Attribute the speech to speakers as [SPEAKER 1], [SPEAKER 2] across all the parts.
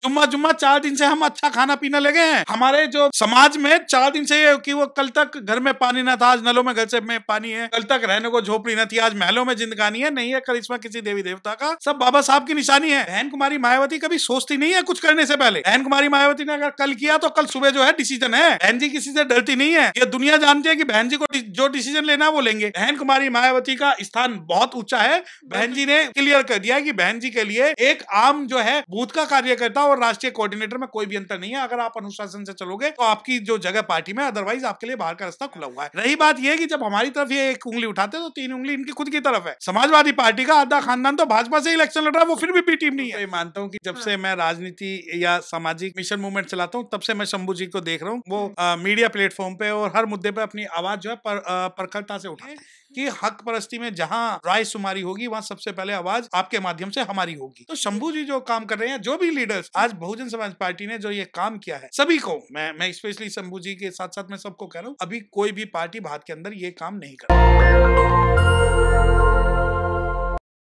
[SPEAKER 1] जुम्मा जुम्मा 4 दिन से हम अच्छा खाना पीना लगे हैं। हमारे जो समाज में 4 दिन से कि वो कल तक घर में पानी ना था, आज नलों में घर से में पानी है, कल तक रहने को झोपड़ी न थी, आज महलों में जिंदगानी है, नहीं है करिश्मा किसी देवी देवता का, सब बाबा साहब की निशानी है। बहन कुमारी मायावती कभी सोचती नहीं है कुछ करने से पहले। बहन कुमारी मायावती ने अगर कल किया तो कल सुबह जो है डिसीजन है। बहन जी किसी से डरती नहीं है, ये दुनिया जानती है कि बहन जी को जो डिसीजन लेना है वो लेंगे। बहन कुमारी मायावती का स्थान बहुत ऊंचा है। बहन जी ने क्लियर कर दिया कि बहन जी के लिए एक आम जो है बूथ का कार्यकर्ता और राष्ट्रीय कोऑर्डिनेटर में कोई भी अंतर नहीं है। अगर आप अनुशासन से चलोगे तो आपकी जो जगह पार्टी में, अदरवाइज आपके लिए बाहर का रास्ता खुला हुआ है। रही बात यह कि जब हमारी तरफ ये एक उंगली उठाते तो 3 उंगली इनकी खुद की तरफ है। समाजवादी पार्टी का आधा खानदान तो भाजपा से इलेक्शन लड़ रहा है, वो फिर भी बी टीम नहीं है। तो मानता हूँ कि जब से मैं राजनीति या सामाजिक मिशन मूवमेंट चलाता हूँ तब से मैं शंभू जी को देख रहा हूँ। वो मीडिया प्लेटफॉर्म पे और हर मुद्दे पे अपनी आवाज जो है प्रखरता से उठाए कि हक परस्ती में जहां रायशुमारी होगी वहां सबसे पहले आवाज आपके माध्यम से हमारी होगी। तो शंभू जी जो काम कर रहे हैं, जो भी लीडर्स आज बहुजन समाज पार्टी ने जो ये काम किया है, सभी को मैं स्पेशली शंभू जी के साथ साथ मैं सबको कह रहा हूँ, अभी कोई भी पार्टी भारत के अंदर ये काम नहीं कर रही।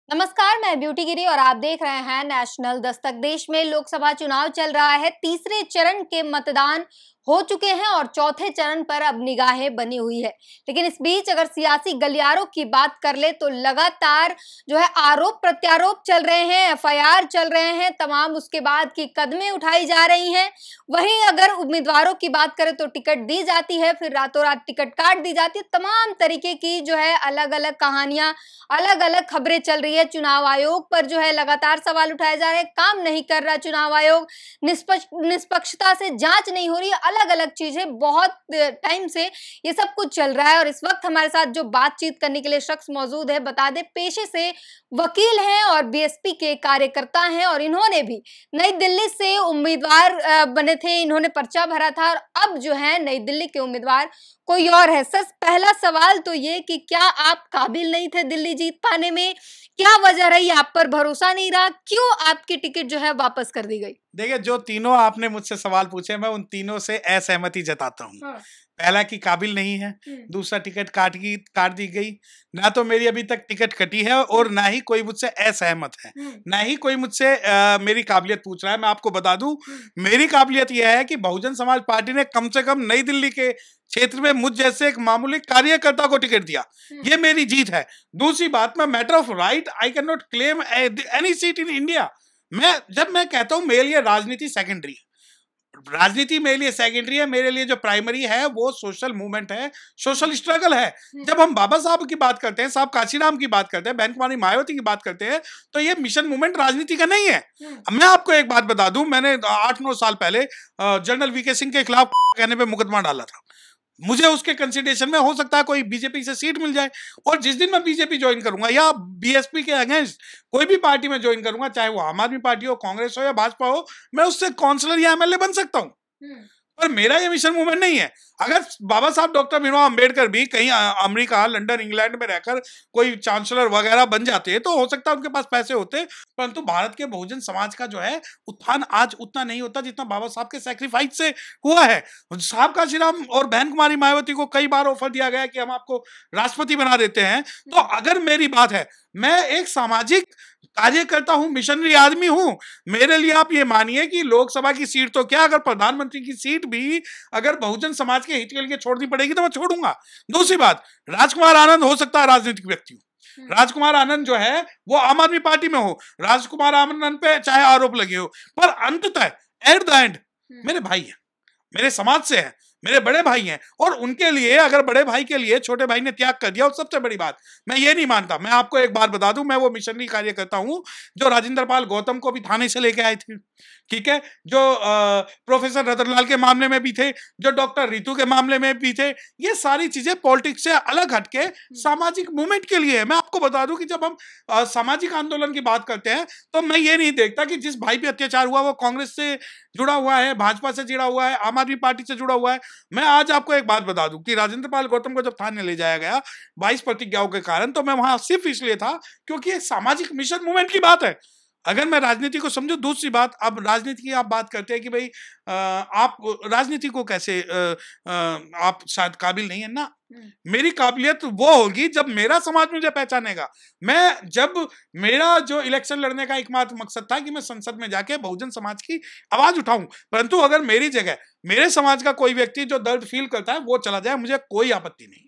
[SPEAKER 2] नमस्कार, मैं ब्यूटी गिरी और आप देख रहे हैं नेशनल दस्तक। देश में लोकसभा चुनाव चल रहा है। तीसरे चरण के मतदान हो चुके हैं और चौथे चरण पर अब निगाहें बनी हुई है। लेकिन इस बीच अगर सियासी गलियारों की बात कर ले तो लगातार जो है आरोप प्रत्यारोप चल रहे हैं, एफआईआर चल रहे हैं, तमाम उसके बाद की कदमें उठाई जा रही हैं। वहीं अगर उम्मीदवारों की बात करें तो टिकट दी जाती है, फिर रातों रात टिकट काट दी जाती है। तमाम तरीके की जो है अलग अलग कहानियां, अलग अलग खबरें चल रही है। चुनाव आयोग पर जो है लगातार सवाल उठाए जा रहे हैं, काम नहीं कर रहा चुनाव आयोग, निष्पक्षता से जांच नहीं हो रही, अलग अलग चीजें, बहुत टाइम से ये सब कुछ चल रहा है। और इस वक्त हमारे साथ जो बातचीत करने के लिए शख्स मौजूद है, बता दे पेशे से वकील हैं और बीएसपी के कार्यकर्ता हैं और इन्होंने भी नई दिल्ली से उम्मीदवार बने थे, इन्होंने पर्चा भरा था और अब जो है नई दिल्ली के उम्मीदवार कोई और है। सर, पहला सवाल तो ये कि क्या आप काबिल नहीं थे दिल्ली जीत पाने में? क्या वजह रही, आप पर भरोसा नहीं रहा? क्यों आपकी टिकट जो है वापस कर दी गई?
[SPEAKER 1] देखिए, जो तीनों आपने मुझसे सवाल पूछे मैं उन तीनों से असहमति जताता हूँ। हाँ। पहला कि काबिल नहीं है, दूसरा टिकट काट दी गई, ना तो मेरी अभी तक टिकट कटी है और ना ही कोई मुझसे असहमत है, ना ही कोई मुझसे मेरी काबिलियत पूछ रहा है। मैं आपको बता दूं, मेरी काबिलियत यह है कि बहुजन समाज पार्टी ने कम से कम नई दिल्ली के क्षेत्र में मुझ जैसे एक मामूली कार्यकर्ता को टिकट दिया, ये मेरी जीत है। दूसरी बात, मैं matter of right I can not claim any seat in India. जब मैं कहता हूं मेरे लिए राजनीति सेकेंडरी है, राजनीति मेरे लिए सेकेंडरी है, मेरे लिए जो प्राइमरी है वो सोशल मूवमेंट है, सोशल स्ट्रगल है। जब हम बाबा साहब की बात करते हैं, साहब काशीराम की बात करते हैं, बहन कुमारी मायावती की बात करते हैं, तो ये मिशन मूवमेंट राजनीति का नहीं है। मैं आपको एक बात बता दूं, मैंने 8-9 साल पहले जनरल वीके सिंह के खिलाफ कहने पे मुकदमा डाला था। मुझे उसके कंसिडरेशन में हो सकता है कोई बीजेपी से सीट मिल जाए, और जिस दिन मैं बीजेपी ज्वाइन करूंगा या बीएसपी के अगेंस्ट कोई भी पार्टी में ज्वाइन करूंगा, चाहे वो आम आदमी पार्टी हो, कांग्रेस हो या भाजपा हो, मैं उससे काउंसलर या एमएलए बन सकता हूं। पर मेरा ये मिशन मूवमेंट नहीं है। अगर बाबा साहब डॉक्टर भीमराव अंबेडकर भी कहीं अमेरिका, लंदन, इंग्लैंड में रहकर कोई चांसलर वगैरह बन जाते तो हो सकता है उनके पास पैसे होते, परंतु भारत के बहुजन समाज का जो है उत्थान आज उतना नहीं होता जितना बाबा साहब के सैक्रिफाइस से हुआ है। साहब काशीराम और बहन कुमारी मायावती को कई बार ऑफर दिया गया कि हम आपको राष्ट्रपति बना देते हैं। तो अगर मेरी बात है, मैं एक सामाजिक कार्यकर्ता हूं, मिशनरी आदमी हूं। मेरे लिए आप ये मानिए कि लोकसभा की सीट तो क्या, अगर प्रधानमंत्री की सीट भी अगर बहुजन समाज के हित के लिए छोड़नी पड़ेगी तो मैं छोड़ूंगा। दूसरी बात, राजकुमार आनंद हो सकता है राजनीतिक व्यक्ति हो, राजकुमार आनंद जो है वो आम आदमी पार्टी में हो, राजकुमार आनंद पे चाहे आरोप लगे हो, पर अंततः एट द एंड मेरे भाई है, मेरे समाज से है, मेरे बड़े भाई हैं, और उनके लिए अगर बड़े भाई के लिए छोटे भाई ने त्याग कर दिया, और सबसे बड़ी बात मैं ये नहीं मानता। मैं आपको एक बात बता दूं, मैं वो मिशनरी कार्यकर्ता हूं जो राजेंद्र पाल गौतम को भी थाने से लेके आए थे, ठीक है, जो प्रोफेसर रतनलाल के मामले में भी थे, जो डॉक्टर रितु के मामले में भी थे। ये सारी चीजें पॉलिटिक्स से अलग हटके सामाजिक मूवमेंट के लिए है। मैं आपको बता दूं कि जब हम सामाजिक आंदोलन की बात करते हैं तो मैं ये नहीं देखता कि जिस भाई पे अत्याचार हुआ वो कांग्रेस से जुड़ा हुआ है, भाजपा से जुड़ा हुआ है, आम आदमी पार्टी से जुड़ा हुआ है। मैं आज आपको एक बात बता दूं कि राजेंद्र पाल गौतम को जब थाने ले जाया गया 22 प्रतिज्ञाओं के कारण, तो मैं वहां सिर्फ इसलिए था क्योंकि एक सामाजिक मिशन मूवमेंट की बात है। अगर मैं राजनीति को समझू। दूसरी बात, अब राजनीति की आप बात करते हैं कि भाई आप राजनीति को कैसे आप शायद काबिल नहीं है ना। मेरी काबिलियत वो होगी जब मेरा समाज मुझे पहचानेगा। मैं जब मेरा जो इलेक्शन लड़ने का एकमात्र मकसद था कि मैं संसद में जाके बहुजन समाज की आवाज उठाऊं, परंतु अगर मेरी जगह मेरे समाज का कोई व्यक्ति जो दर्द फील करता है वो चला जाए, मुझे कोई आपत्ति नहीं।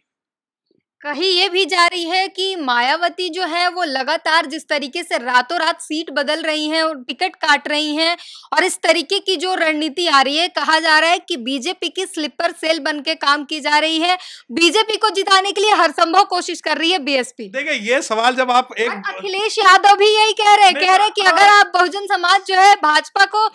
[SPEAKER 2] कहीं ये भी जा रही है कि मायावती जो है वो लगातार जिस तरीके से रातों रात सीट बदल रही हैं और टिकट काट रही हैं, और इस तरीके की जो रणनीति आ रही है, कहा जा रहा है कि बीजेपी की स्लीपर सेल बन के काम की जा रही है। बीजेपी को जिताने के लिए हर संभव कोशिश कर रही है बीएसपी।
[SPEAKER 1] देखिए ये सवाल जब आप एक
[SPEAKER 2] अखिलेश यादव भी यही कह रहे हैं कि अगर आप बहुजन समाज जो है भाजपा को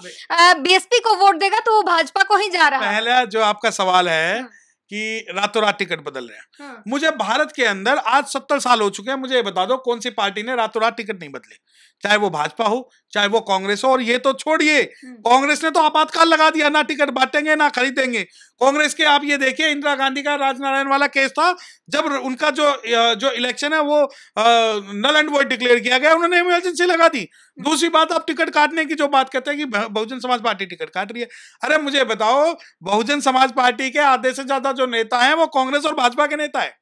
[SPEAKER 2] बीएसपी को वोट देगा तो वो भाजपा को ही जा रहा है।
[SPEAKER 1] पहला जो आपका सवाल है कि रातों रात टिकट बदल रहे हैं, मुझे भारत के अंदर आज 70 साल हो चुके हैं, मुझे ये बता दो कौन सी पार्टी ने रातों रात टिकट नहीं बदले, चाहे वो भाजपा हो चाहे वो कांग्रेस हो। और ये तो छोड़िए, कांग्रेस ने तो आपातकाल लगा दिया, ना टिकट बांटेंगे ना खरीदेंगे। कांग्रेस के आप ये देखिए, इंदिरा गांधी का राजनारायण वाला केस था, जब उनका जो इलेक्शन है वो नल एंड वॉइड डिक्लेयर किया गया, उन्होंने इमरजेंसी लगा दी। दूसरी बात, आप टिकट काटने की जो बात करते हैं कि बहुजन समाज पार्टी टिकट काट रही है, अरे मुझे बताओ, बहुजन समाज पार्टी के आधे से ज्यादा जो नेता हैं वो कांग्रेस और भाजपा के नेता है,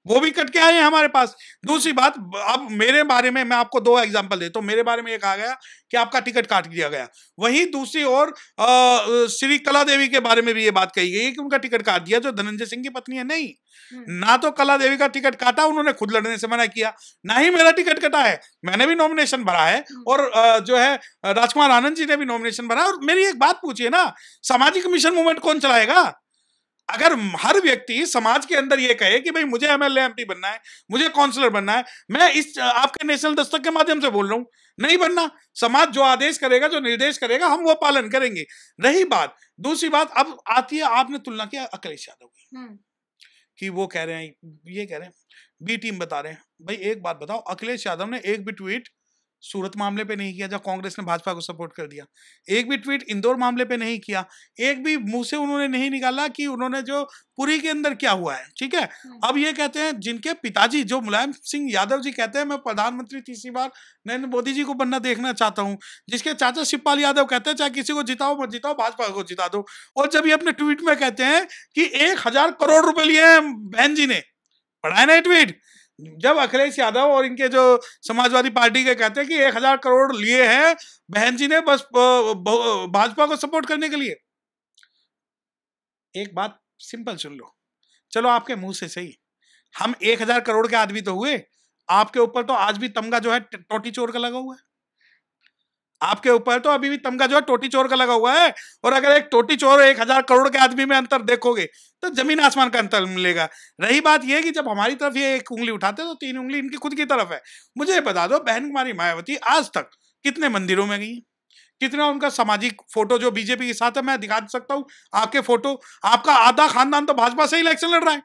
[SPEAKER 1] वो भी कट के आए हैं हमारे पास। दूसरी बात, अब मेरे बारे में मैं आपको 2 एग्जांपल देता हूं। मेरे बारे में ये कहा गया कि आपका टिकट काट दिया गया, वहीं दूसरी ओर श्री कला देवी के बारे में भी ये बात कही गई कि उनका टिकट काट दिया, जो धनंजय सिंह की पत्नी है। नहीं, ना तो कला देवी का टिकट काटा, उन्होंने खुद लड़ने से मना किया, ना ही मेरा टिकट कटा है, मैंने भी नॉमिनेशन भरा है, और जो है राजकुमार आनंद जी ने भी नॉमिनेशन भरा। और मेरी एक बात पूछिए ना, सामाजिक मिशन मूवमेंट कौन चलाएगा? अगर हर व्यक्ति समाज के अंदर ये कहे कि भाई मुझे एमएलए एमपी बनना है, मुझे काउंसलर बनना है, मैं इस आपके नेशनल दस्तक के माध्यम से बोल रहा हूं, नहीं बनना। समाज जो आदेश करेगा, जो निर्देश करेगा, हम वो पालन करेंगे। रही बात, दूसरी बात अब आती है, आपने तुलना किया अखिलेश यादव की कि वो कह रहे हैं, ये कह रहे हैं बी टीम बता रहे हैं। भाई एक बात बताओ, अखिलेश यादव ने एक भी ट्वीट सूरत मामले पे नहीं किया जब कांग्रेस ने भाजपा को सपोर्ट कर दिया, एक भी ट्वीट इंदौर मामले पे नहीं किया, एक भी मुंह से उन्होंने नहीं निकाला कि उन्होंने जो पुरी के अंदर क्या हुआ है। ठीक है, अब ये कहते हैं, जिनके पिताजी जो मुलायम सिंह यादव जी कहते हैं मैं प्रधानमंत्री तीसरी बार नरेंद्र मोदी जी को बनना देखना चाहता हूं, जिसके चाचा शिवपाल यादव कहते हैं चाहे किसी को जिताओ मत जिताओ, भाजपा को जिता दो, और जब ये अपने ट्वीट में कहते हैं कि 1000 करोड़ रुपए लिए हैं बहन जी ने, पढ़ा है ना ट्वीट, जब अखिलेश यादव और इनके जो समाजवादी पार्टी के कहते हैं कि 1000 करोड़ लिए हैं बहन जी ने बस भाजपा को सपोर्ट करने के लिए। एक बात सिंपल सुन लो, चलो आपके मुंह से सही, हम 1000 करोड़ के आदमी तो हुए, आपके ऊपर तो आज भी तमगा जो है टोटी चोर का लगा हुआ है, आपके ऊपर तो अभी भी तमगा जो है टोटी चोर का लगा हुआ है। और अगर एक टोटी चोर 1000 करोड़ के आदमी में अंतर देखोगे तो जमीन आसमान का अंतर मिलेगा। रही बात यह कि जब हमारी तरफ ये एक उंगली उठाते तो 3 उंगली इनकी खुद की तरफ है। मुझे बता दो, बहन कुमारी मायावती आज तक कितने मंदिरों में गई, कितना उनका सामाजिक फोटो जो बीजेपी के साथ है, मैं दिखा सकता हूं आपके फोटो। आपका आधा खानदान तो भाजपा से इलेक्शन लड़ रहा है,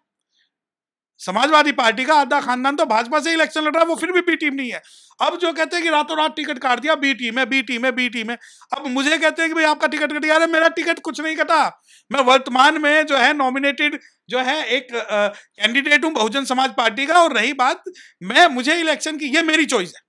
[SPEAKER 1] समाजवादी पार्टी का आधा खानदान तो भाजपा से इलेक्शन लड़ रहा है, वो फिर भी बी टीम नहीं है। अब जो कहते हैं कि रातों रात टिकट काट दिया, बी टीम है, बी टीम है, बी टीम है। अब मुझे कहते हैं कि भाई आपका टिकट कट गया, अरे मेरा टिकट कुछ नहीं कटा, मैं वर्तमान में जो है नॉमिनेटेड जो है एक कैंडिडेट हूं बहुजन समाज पार्टी का। और रही बात, मुझे इलेक्शन की, ये मेरी चॉइस है,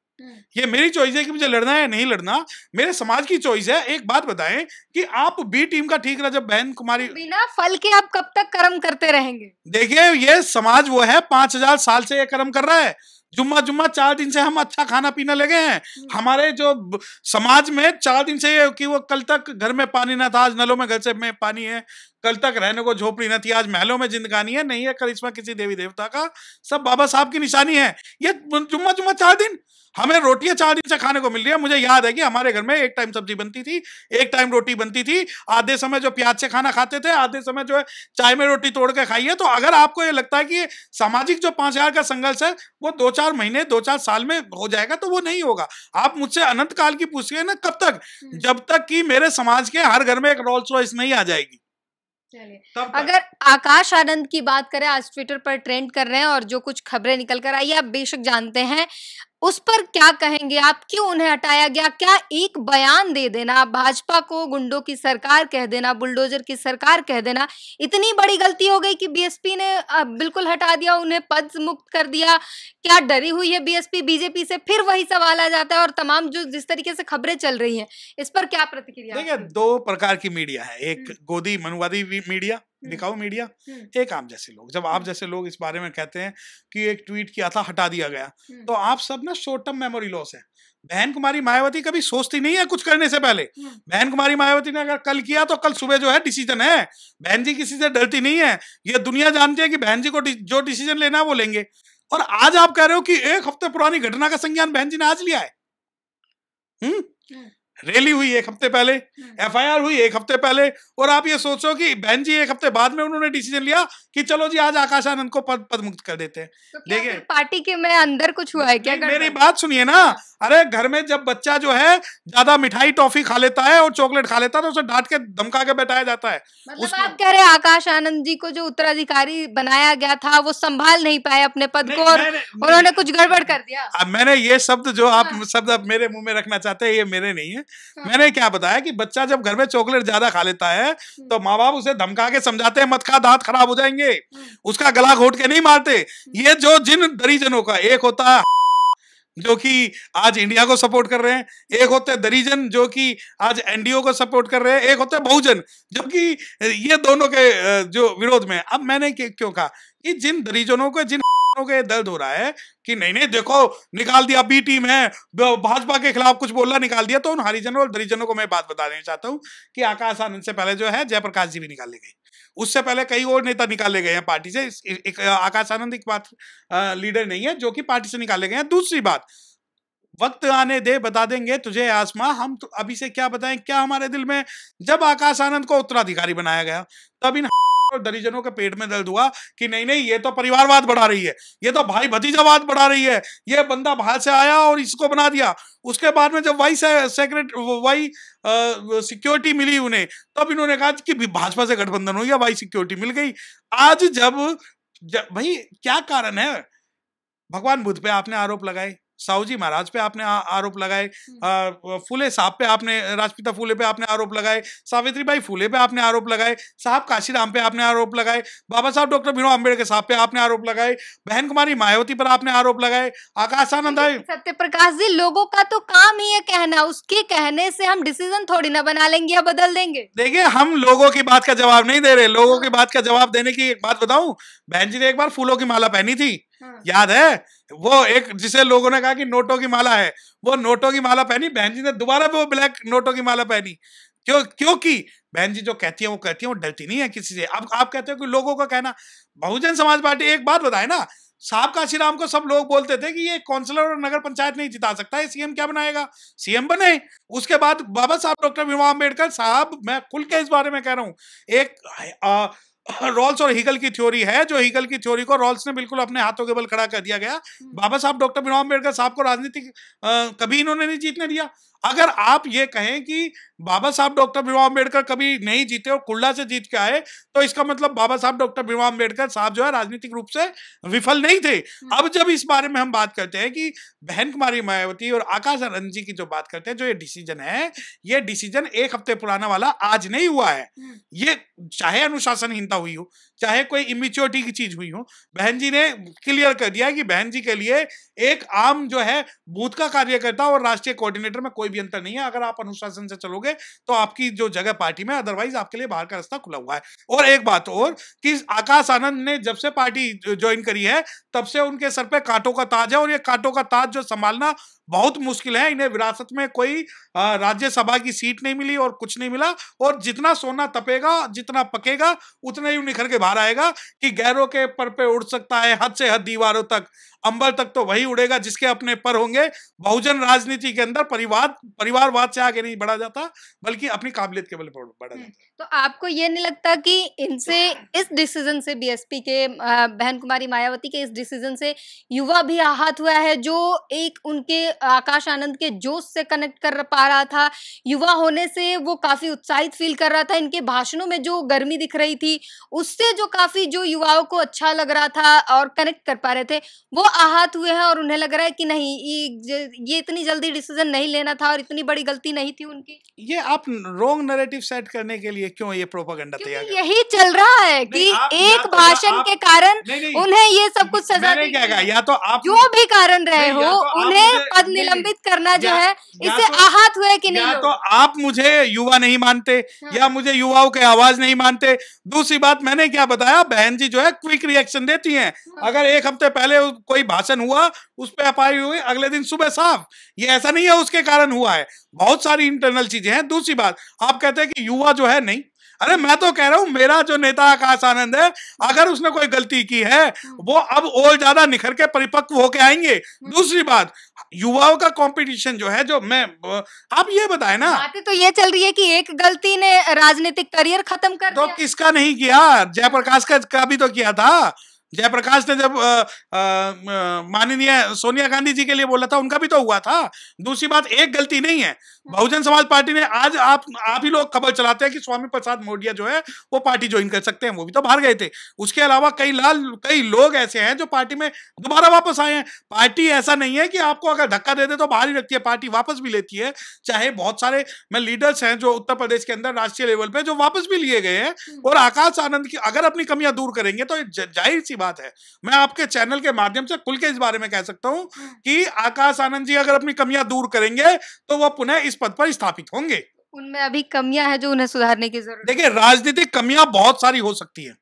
[SPEAKER 1] ये मेरी चॉइस है कि मुझे लड़ना है या नहीं लड़ना, मेरे समाज की चॉइस है। एक बात बताएं कि आप बी टीम का ठीक रहा, जब बहन कुमारी
[SPEAKER 2] बिना फल के आप कब तक कर्म करते रहेंगे?
[SPEAKER 1] देखिए ये समाज वो है 5000 साल से ये कर्म कर रहा है, जुम्मा 4 दिन से हम अच्छा खाना पीना लगे हैं। हमारे जो समाज में 4 दिन से ये कि वो कल तक घर में पानी ना था, आज नलों में घर से में पानी है, कल तक रहने को झोपड़ी न थी, आज महलों में जिंदगानी है। नहीं है करिश्मा किसी देवी देवता का, सब बाबा साहब की निशानी है। ये जुम्मा 4 दिन हमें रोटियां 4 दिन से खाने को मिल रही है। मुझे याद है कि हमारे घर में एक टाइम सब्जी बनती थी, एक टाइम रोटी बनती थी, आधे समय जो प्याज से खाना खाते थे, आधे समय जो है चाय में रोटी तोड़ के खाइए। तो अगर आपको ये लगता है कि सामाजिक जो 5000 का संघर्ष है वो 2-4 महीने 2-4 साल में हो जाएगा, तो वो नहीं होगा। आप मुझसे अनंत काल की पूछिए ना, कब तक, जब तक कि मेरे समाज के हर घर में एक रोल्स रॉयस नहीं आ जाएगी।
[SPEAKER 2] अगर आकाश आनंद की बात करें, आज ट्विटर पर ट्रेंड कर रहे हैं और जो कुछ खबरें निकल कर आई है आप बेशक जानते हैं, उस पर क्या कहेंगे आप? क्यों उन्हें हटाया गया? क्या एक बयान दे देना, भाजपा को गुंडों की सरकार कह देना, बुलडोजर की सरकार कह देना, इतनी बड़ी गलती हो गई कि बीएसपी ने बिल्कुल हटा दिया, उन्हें पद से मुक्त कर दिया? क्या डरी हुई है बीएसपी बीजेपी से? फिर वही सवाल आ जाता है। और तमाम जो जिस तरीके से खबरें चल रही हैं, इस पर क्या प्रतिक्रिया?
[SPEAKER 1] देखिए, दो प्रकार की मीडिया है, एक गोदी मनुवादी मीडिया, दिखाओ मीडिया, एक आप जैसे लोग। जब आप जैसे लोग इस बारे में कहते हैं कि एक ट्वीट किया था हटा दिया गया, तो आप सब ना शॉर्ट टर्म मेमोरी लॉस है। बहन कुमारी मायावती कभी सोचती नहीं है कुछ करने से पहले। बहन कुमारी मायावती ने अगर कल किया तो कल सुबह जो है डिसीजन है। बहन जी किसी से डरती नहीं है, ये दुनिया जानती है कि बहन जी को जो डिसीजन लेना है वो लेंगे। और आज आप कह रहे हो कि एक हफ्ते पुरानी घटना का संज्ञान बहन जी ने आज लिया है। रैली हुई एक हफ्ते पहले, एफआईआर हुई एक हफ्ते पहले, और आप ये सोचो कि बहन जी एक हफ्ते बाद में उन्होंने डिसीजन लिया कि चलो जी आज आकाश आनंद को पद मुक्त कर देते हैं।
[SPEAKER 2] तो देखिए पार्टी के में अंदर कुछ हुआ है क्या?
[SPEAKER 1] मेरी बात सुनिए ना। अरे घर में जब बच्चा जो है ज्यादा मिठाई टॉफी खा लेता है और चॉकलेट खा लेता है तो उसे डांट के धमका के बैठाया जाता है।
[SPEAKER 2] मतलब आप कह रहे हैं आकाश आनंद जी को जो उत्तराधिकारी बनाया गया था वो संभाल नहीं पाए अपने पद को और उन्होंने कुछ गड़बड़ कर दिया?
[SPEAKER 1] अब मैंने ये शब्द जो आप शब्द अब मेरे मुंह में रखना चाहते हैं, ये मेरे नहीं है। मैंने क्या बताया कि बच्चा जब घर में चॉकलेट ज्यादा खा लेता है तो माँ बाप उसे धमका के समझाते हैं मत खा, दांत खराब हो जाएंगे, उसका गला घोट के नहीं मारते। ये जो जिन दरीजनों का, एक होता है जो कि आज इंडिया को सपोर्ट कर रहे हैं, एक होते हैं दरीजन जो कि आज एनडीओ को सपोर्ट कर रहे हैं, एक होते हैं बहुजन जबकि ये दोनों के जो विरोध में। अब मैंने क्यों कहा कि जिन दरीजनों को, जिन के दर्द हो रहा है कि नहीं नहीं देखो निकाल दिया, बी टीम है, भाजपा के खिलाफ कुछ बोला निकाल दिया, तो उन हरिजनों और दरीजनों को मैं बात बता देना चाहता हूँ कि आकाश आनंद से पहले जो है जयप्रकाश जी भी निकाले गए, उससे पहले कई और नेता निकाले गए हैं पार्टी से। एक आकाश आनंद एक बात लीडर नहीं है जो कि पार्टी से निकाले गए हैं। दूसरी बात, वक्त आने दे बता देंगे तुझे आसमां, हम तो अभी से क्या बताएं क्या हमारे दिल में। जब आकाश आनंद को उत्तराधिकारी बनाया गया तब इन दरीजनों के पेट में दर्द हुआ कि नहीं नहीं ये तो परिवारवाद बढ़ा रही है, ये तो भाई भतीजावाद बढ़ा रही है, ये बंदा बाहर से आया और इसको बना दिया। उसके बाद में जब वाई सिक्योरिटी मिली उन्हें, तब इन्होंने कहा कि भाजपा से गठबंधन हो गया, वाई सिक्योरिटी मिल गई। आज जब भाई क्या कारण है? भगवान बुद्ध पे आपने आरोप लगाए, साहू जी महाराज पे आपने आरोप लगाए, फूले साहब पे आपने, राजपिता फूले पे आपने आरोप लगाए, सावित्रीबाई फूले पे आपने आरोप लगाए, साहब काशीराम पे आपने आरोप लगाए, बाबा साहब डॉक्टर भीमराव अम्बेडकर साहब पे आपने आरोप लगाए, बहन कुमारी मायावती पर आपने आरोप लगाए, आकाश आनंद आए।
[SPEAKER 2] सत्यप्रकाश जी, लोगों का तो काम ही है कहना, उसके कहने से हम डिसीजन थोड़ी ना बना लेंगे या बदल देंगे।
[SPEAKER 1] देखिए हम लोगों की बात का जवाब नहीं दे रहे, लोगों की बात का जवाब देने की एक बात बताऊं, बहन जी ने एक बार फूलों की माला पहनी थी, याद है? वो एक जिसे लोगों ने कहा कि नोटों की माला है, वो नोटों की माला पहनी, बहन जी ने दोबारा वो ब्लैक नोटों की माला पहनी। क्योंकि बहन जी जो कहती है वो कहती है, वो डरती नहीं है किसी से। अब आप कहते हो कि लोगों का कहना, बहुजन समाज पार्टी एक बात बताए ना, साहब काशीराम को सब लोग बोलते थे कि ये काउंसलर और नगर पंचायत नहीं जिता सकता है, सीएम क्या बनाएगा, सीएम बने। उसके बाद बाबा साहब डॉक्टर भीमराव अम्बेडकर साहब, मैं खुल के इस बारे में कह रहा हूँ, एक रॉल्स और हीगल की थ्योरी है, जो हीगल की थ्योरी को रॉल्स ने बिल्कुल अपने हाथों के बल खड़ा कर दिया गया। बाबा साहब डॉक्टर भीमराव अम्बेडकर साहब को राजनीतिक कभी इन्होंने नहीं जीतने दिया। अगर आप ये कहें कि बाबा साहब डॉक्टर भीमराव अम्बेडकर कभी नहीं जीते और कुल्ला से जीत के आए, तो इसका मतलब बाबा साहब डॉक्टर भीमराव अम्बेडकर साहब जो है राजनीतिक रूप से विफल नहीं थे। अब जब इस बारे में हम बात करते हैं कि बहन कुमारी मायावती और आकाश आनंद जी की जो बात करते हैं, जो ये डिसीजन है, ये डिसीजन एक हफ्ते पुराना वाला आज नहीं हुआ है। ये चाहे अनुशासनहीनता हुई हो, चाहे कोई इमेच्योरिटी की चीज हुई हो, बहन जी ने क्लियर कर दिया कि बहन जी के लिए एक आम जो है बूथ का कार्यकर्ता और राष्ट्रीय कोऑर्डिनेटर में कोई भी अंतर नहीं है। अगर आप अनुशासन से चलोगे तो आपकी जो जगह पार्टी में, अदरवाइज आपके लिए बाहर का रास्ता खुला हुआ है। और एक बात और कि आकाश आनंद ने जब से पार्टी ज्वाइन करी है तब से उनके सर पे कांटों का ताज है, और ये कांटों का ताज जो संभालना बहुत मुश्किल है। इन्हें विरासत में कोई राज्यसभा की सीट नहीं मिली और कुछ नहीं मिला, और जितना सोना तपेगा, जितना पकेगा, उतना ही निखर के बाहर आएगा कि गैरों के पर पे उड़ सकता है हद से हद दीवारों तक, अंबर तक तो वही उड़ेगा जिसके अपने पर होंगे। बहुजन राजनीति के अंदर परिवारवाद से आगे नहीं बढ़ा जाता, बल्कि अपनी काबिलियत के बल पर बढ़ा जाता।
[SPEAKER 2] तो आपको ये नहीं लगता कि इनसे, इस डिसीजन से, बीएसपी के बहन कुमारी मायावती के इस डिसीजन से युवा भी आहत हुआ है, जो एक उनके आकाश आनंद के जोश से कनेक्ट कर पा रहा था, युवा होने से वो काफी उत्साहित फील कर रहा था, इनके भाषणों में जो गर्मी दिख रही थी उससे जो काफी जो युवाओं को अच्छा लग रहा था और कनेक्ट कर पा रहे थे, वो आहत हुए हैं और उन्हें लग रहा है कि नहीं, ये इतनी जल्दी डिसीजन नहीं लेना था और इतनी बड़ी गलती नहीं थी उनकी।
[SPEAKER 1] ये आप रोंग नैरेटिव सेट करने के लिए क्यों ये प्रोपेगेंडा तैयार?
[SPEAKER 2] यही चल रहा है कि एक भाषण के कारण उन्हें ये सब कुछ सजा दी गई।
[SPEAKER 1] या तो आप
[SPEAKER 2] जो भी कारण रहे हो उन्हें पद निलंबित करना जो है, इससे आहत हुए कि नहीं?
[SPEAKER 1] या तो आप मुझे युवा नहीं मानते या मुझे युवाओं के आवाज नहीं मानते। दूसरी बात, मैंने क्या बताया, बहन जी जो है क्विक रिएक्शन देती हैं। अगर एक हफ्ते पहले कोई भाषण हुआ, उस पर एफआईआर हुई, अगले दिन सुबह साफ। ये ऐसा नहीं है उसके कारण हुआ है, बहुत सारी इंटरनल चीजें हैं। दूसरी बात, आप कहते हैं कि युवा जो है नहीं, अरे मैं तो कह रहा हूं मेरा जो नेता आकाश आनंद है, अगर उसने कोई गलती की है वो अब और ज्यादा निखर के परिपक्व होके आएंगे। दूसरी बात, युवाओं का कंपटीशन जो है, जो मैं आप ये बताएं ना,
[SPEAKER 2] बातें तो ये चल रही है कि एक गलती ने राजनीतिक करियर खत्म कर दिया।
[SPEAKER 1] तो किसका नहीं किया? जयप्रकाश का भी तो किया था। जयप्रकाश ने जब माननीय सोनिया गांधी जी के लिए बोला था, उनका भी तो हुआ था। दूसरी बात, एक गलती नहीं है। बहुजन समाज पार्टी ने आज आप ही लोग खबर चलाते हैं कि स्वामी प्रसाद मौर्य जो है वो पार्टी ज्वाइन कर सकते हैं, वो भी तो बाहर गए थे। उसके अलावा कई लोग ऐसे हैं जो पार्टी में दोबारा वापस आए हैं। पार्टी ऐसा नहीं है कि आपको अगर धक्का दे दे तो बाहर ही रखती है, पार्टी वापस भी लेती है। चाहे बहुत सारे लीडर्स हैं जो उत्तर प्रदेश के अंदर राष्ट्रीय लेवल पे जो वापस भी लिए गए हैं। और आकाश आनंद की अगर अपनी कमियां दूर करेंगे तो जाहिर सी बात है, मैं आपके चैनल के माध्यम से खुल के इस बारे में कह सकता हूं कि आकाश आनंद जी अगर अपनी कमियां दूर करेंगे तो वो पुनः इस पद पर स्थापित होंगे।
[SPEAKER 2] उनमें अभी कमियां हैं जो उन्हें सुधारने की जरूरत है।
[SPEAKER 1] देखिए, राजनीतिक कमियां बहुत सारी हो सकती है,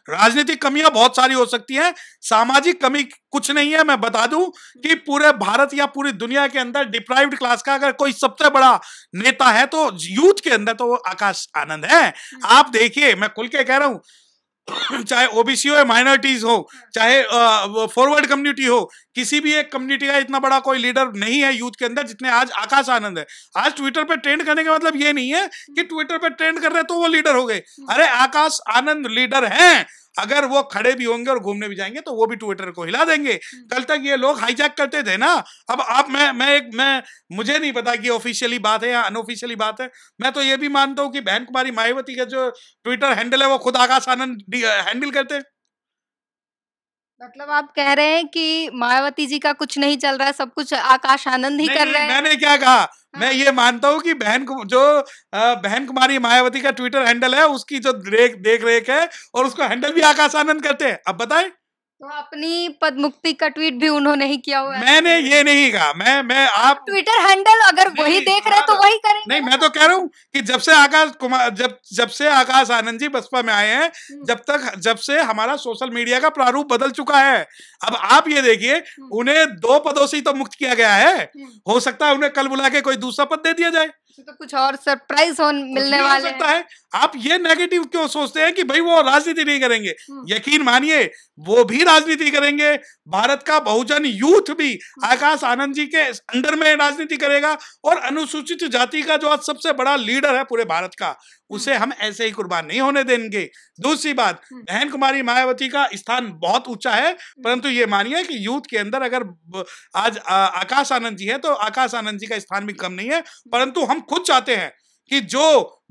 [SPEAKER 1] राजनीतिक कमियां बहुत सारी हो सकती हैं, सामाजिक कमी कुछ नहीं है। मैं बता दूं कि पूरे भारत या पूरी दुनिया के अंदर डिप्राइव्ड क्लास का अगर कोई सबसे बड़ा नेता है तो यूथ के अंदर तो वो आकाश आनंद है। आप देखिए, मैं खुल के कह रहा हूं, चाहे ओबीसी हो, माइनॉरिटीज हो, चाहे फॉरवर्ड कम्युनिटी हो, किसी भी एक कम्युनिटी का इतना बड़ा कोई लीडर नहीं है यूथ के अंदर जितने आज आकाश आनंद है। आज ट्विटर पे ट्रेंड करने का मतलब ये नहीं है कि ट्विटर पे ट्रेंड कर रहे तो वो लीडर हो गए। अरे आकाश आनंद लीडर हैं। अगर वो खड़े भी होंगे और घूमने भी जाएंगे तो वो भी ट्विटर को हिला देंगे। कल तक ये लोग हाईजैक करते थे ना। अब आप मैं मुझे नहीं पता कि ऑफिशियली बात है या अनऑफिशियली बात है। मैं तो ये भी मानता हूं कि बहन कुमारी मायावती का जो ट्विटर हैंडल है वो खुद आकाश आनंद हैंडल करते हैं।
[SPEAKER 2] मतलब आप कह रहे हैं कि मायावती जी का कुछ नहीं चल रहा है, सब कुछ आकाश आनंद ही कर रहे हैं?
[SPEAKER 1] मैंने क्या कहा, मैं ये मानता हूं कि बहन कुमारी मायावती का ट्विटर हैंडल है, उसकी जो देख रेख है और उसको हैंडल भी आकाश आनंद करते हैं। अब बताएं,
[SPEAKER 2] तो अपनी पदमुक्ति का ट्वीट भी उन्होंने ही किया हुआ है।
[SPEAKER 1] मैंने ये नहीं कहा। मैं आप
[SPEAKER 2] ट्विटर हैंडल अगर वही देख रहे तो वही करेंगे।
[SPEAKER 1] नहीं, मैं तो कह रहा हूँ कि जब से आकाश आनंद जी बसपा में आए हैं, जब से हमारा सोशल मीडिया का प्रारूप बदल चुका है। अब आप ये देखिए, उन्हें 2 पदों से ही तो मुक्त किया गया है। हो सकता है उन्हें कल बुला के कोई दूसरा पद दे दिया जाए,
[SPEAKER 2] तो कुछ और सरप्राइज मिलने वाले
[SPEAKER 1] सकता है। आप ये नेगेटिव क्यों सोचते हैं कि भाई वो राजनीति नहीं करेंगे? यकीन मानिए वो भी राजनीति करेंगे। भारत का बहुजन यूथ भी आकाश आनंद जी के अंडर में राजनीति करेगा। और अनुसूचित जाति का जो आज सबसे बड़ा लीडर है पूरे भारत का, उसे हम ऐसे ही कुर्बान नहीं होने देंगे। दूसरी बात, बहन कुमारी मायावती का स्थान बहुत ऊंचा है, परंतु ये मानिए कि यूथ के अंदर अगर आज आकाश आनंद जी है तो आकाश आनंद जी का स्थान भी कम नहीं है। परंतु हम खुद चाहते हैं कि जो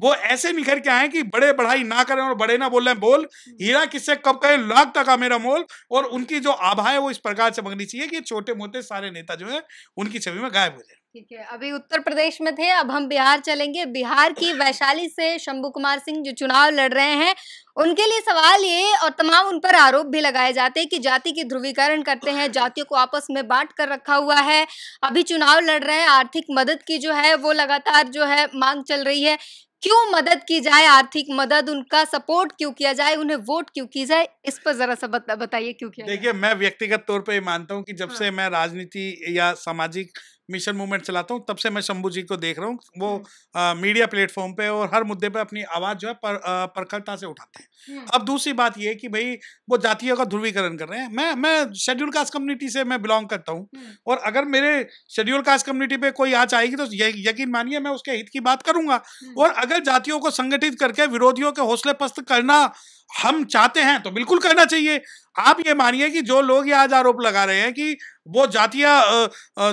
[SPEAKER 1] वो ऐसे निखर के आए कि बड़े बढ़ाई ना करें और बड़े ना बोले बोल, हीरा किससे कब कहे लाख टका मेरा मोल। और उनकी जो आभा है वो इस प्रकार से बननी चाहिए कि छोटे मोटे सारे नेता जो है उनकी छवि में गायब हो जाए।
[SPEAKER 2] ठीक है, अभी उत्तर प्रदेश में थे, अब हम बिहार चलेंगे। बिहार की वैशाली से शंभू कुमार सिंह जो चुनाव लड़ रहे हैं, उनके लिए सवाल ये और तमाम उन पर आरोप भी लगाए जाते हैं कि जाति की ध्रुवीकरण करते हैं, जातियों को आपस में बांट कर रखा हुआ है। अभी चुनाव लड़ रहे हैं, आर्थिक मदद की जो है वो लगातार जो है मांग चल रही है। क्यों मदद की जाए, आर्थिक मदद, उनका सपोर्ट क्यों किया जाए, उन्हें वोट क्यों की जाए, इस पर जरा सा बताइए क्यों किया?
[SPEAKER 1] देखिए, मैं व्यक्तिगत तौर पे मानता हूँ कि जब से मैं राजनीति या सामाजिक मिशन मूवमेंट चलाता हूँ तब से मैं शंभू जी को देख रहा हूँ। वो मीडिया प्लेटफॉर्म पे और हर मुद्दे पे अपनी आवाज जो है प्रखरता से उठाते हैं। अब दूसरी बात ये कि भाई वो जातियों का ध्रुवीकरण कर रहे हैं। मैं शेड्यूल कास्ट कम्युनिटी से मैं बिलोंग करता हूँ, और अगर मेरे शेड्यूल कास्ट कम्युनिटी पे कोई आँच आएगी तो यकीन मानिए मैं उसके हित की बात करूंगा। और अगर जातियों को संगठित करके विरोधियों के हौसले पस्त करना हम चाहते हैं तो बिल्कुल करना चाहिए। आप ये मानिए कि जो लोग ये आज आरोप लगा रहे हैं कि वो जातीय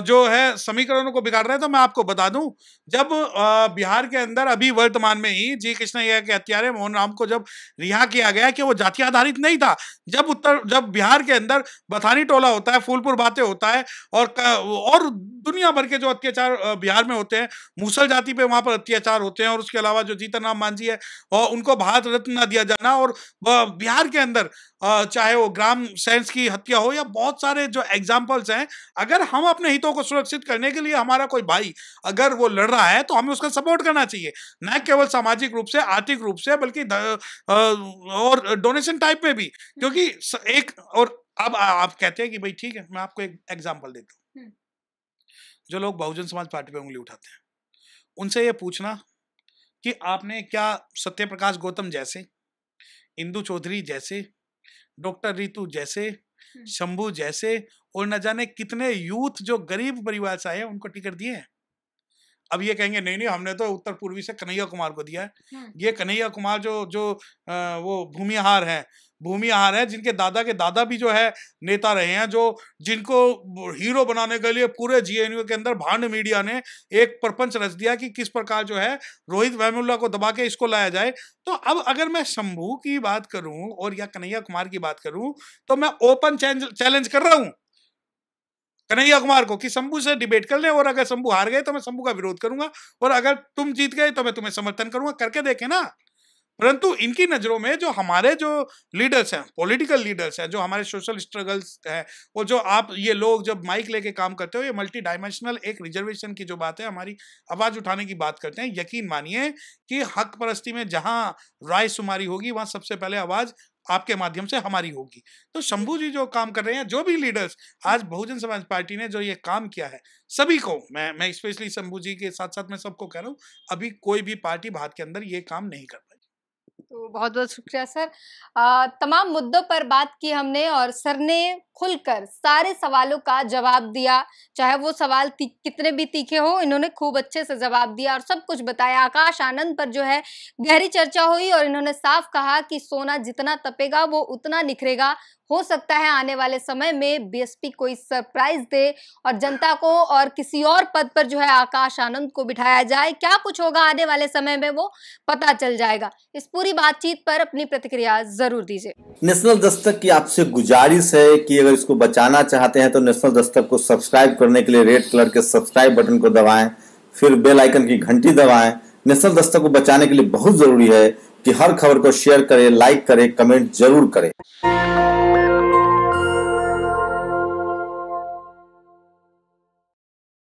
[SPEAKER 1] जो है समीकरणों को बिगाड़ रहे हैं। तो मैं आपको बता दूं, जब बिहार के अंदर अभी वर्तमान में ही जी कृष्णैया के हत्यारे मोहन राम को जब रिहा किया गया कि वो जाति आधारित नहीं था, जब बिहार के अंदर बथानी टोला होता है, फूलपुर बातें होता है, और दुनिया भर के जो अत्याचार बिहार में होते हैं, मूसल जाति पे वहां पर अत्याचार होते हैं, और उसके अलावा जो जीतन राम मांझी है और उनको भारत रत्न न दिया जाना, और बिहार के अंदर चाहे वो ग्राम सेंस की हत्या हो या बहुत सारे जो एग्जाम्पल्स हैं, अगर हम अपने हितों को सुरक्षित करने के लिए हमारा कोई भाई अगर वो लड़ रहा है तो हमें उसका सपोर्ट करना चाहिए, न केवल सामाजिक रूप से, आर्थिक रूप से, बल्कि और डोनेशन टाइप में भी। क्योंकि एक और अब आप कहते हैं कि भाई ठीक है, मैं आपको एक एग्जाम्पल देता हूँ। जो लोग बहुजन समाज पार्टी पे उंगली उठाते हैं, उनसे ये पूछना कि आपने क्या सत्य प्रकाश गौतम जैसे, इंदु चौधरी जैसे, डॉक्टर रितु जैसे, शंभू जैसे, और न जाने कितने यूथ जो गरीब परिवार से आए हैं उनको टिकट दिए हैं। अब ये कहेंगे नहीं नहीं, हमने तो उत्तर पूर्वी से कन्हैया कुमार को दिया है। ये कन्हैया कुमार जो वो भूमिहार है, जिनके दादा के दादा भी जो है नेता रहे हैं, जिनको हीरो बनाने के लिए पूरे जीएनयू के अंदर भांड मीडिया ने एक प्रपंच रच दिया कि किस प्रकार जो है रोहित वेमुल्ला को दबा के इसको लाया जाए। तो अब अगर मैं शंभू की बात करूं और या कन्हैया कुमार की बात करूं, तो मैं ओपन चैलेंज कर रहा हूं कन्हैया कुमार को कि शंभू से डिबेट कर ले, और अगर शंभू हार गए तो मैं शंभू का विरोध करूंगा, और अगर तुम जीत गए तो मैं तुम्हें समर्थन करूंगा। करके देखे ना। परंतु इनकी नजरों में जो हमारे जो लीडर्स हैं, पॉलिटिकल लीडर्स हैं, जो हमारे सोशल स्ट्रगल्स है, वो जो आप ये लोग जब माइक लेके काम करते हो, ये मल्टी डायमेंशनल एक रिजर्वेशन की जो बात है, हमारी आवाज उठाने की बात करते हैं, यकीन मानिए कि हक परस्ती में जहां राय शुमारी होगी वहां सबसे पहले आवाज आपके माध्यम से हमारी होगी। तो शंभू जी जो काम कर रहे हैं, जो भी लीडर्स आज बहुजन समाज पार्टी ने जो ये काम किया है, सभी को मैं स्पेशली शंभू जी के साथ साथ मैं सबको कह रहा हूँ, अभी कोई भी पार्टी भारत के अंदर ये काम नहीं कर पाई।
[SPEAKER 2] तो बहुत बहुत शुक्रिया सर। तमाम मुद्दों पर बात की हमने और सर ने खुलकर सारे सवालों का जवाब दिया, चाहे वो सवाल कितने भी तीखे हो, इन्होंने खूब अच्छे से जवाब दिया और सब कुछ बताया। आकाश आनंद पर जो है गहरी चर्चा हुई और इन्होंने साफ कहा कि सोना जितना तपेगा वो उतना निखरेगा। हो सकता है आने वाले समय में बीएसपी कोई सरप्राइज दे और जनता को और किसी और पद पर जो है आकाश आनंद को बिठाया जाए। क्या कुछ होगा आने वाले समय में वो पता चल जाएगा। इस पूरी बातचीत पर अपनी प्रतिक्रिया जरूर दीजिए।
[SPEAKER 3] नेशनल दस्तक की आपसे गुजारिश है कि अगर इसको बचाना चाहते हैं तो नेशनल दस्तक को सब्सक्राइब करने के लिए रेड कलर के सब्सक्राइब बटन को दबाएं, फिर बेल आइकन की घंटी दबाएं। नेशनल दस्तक को बचाने के लिए बहुत जरूरी है कि हर खबर को शेयर करें, लाइक करें, कमेंट जरूर करें।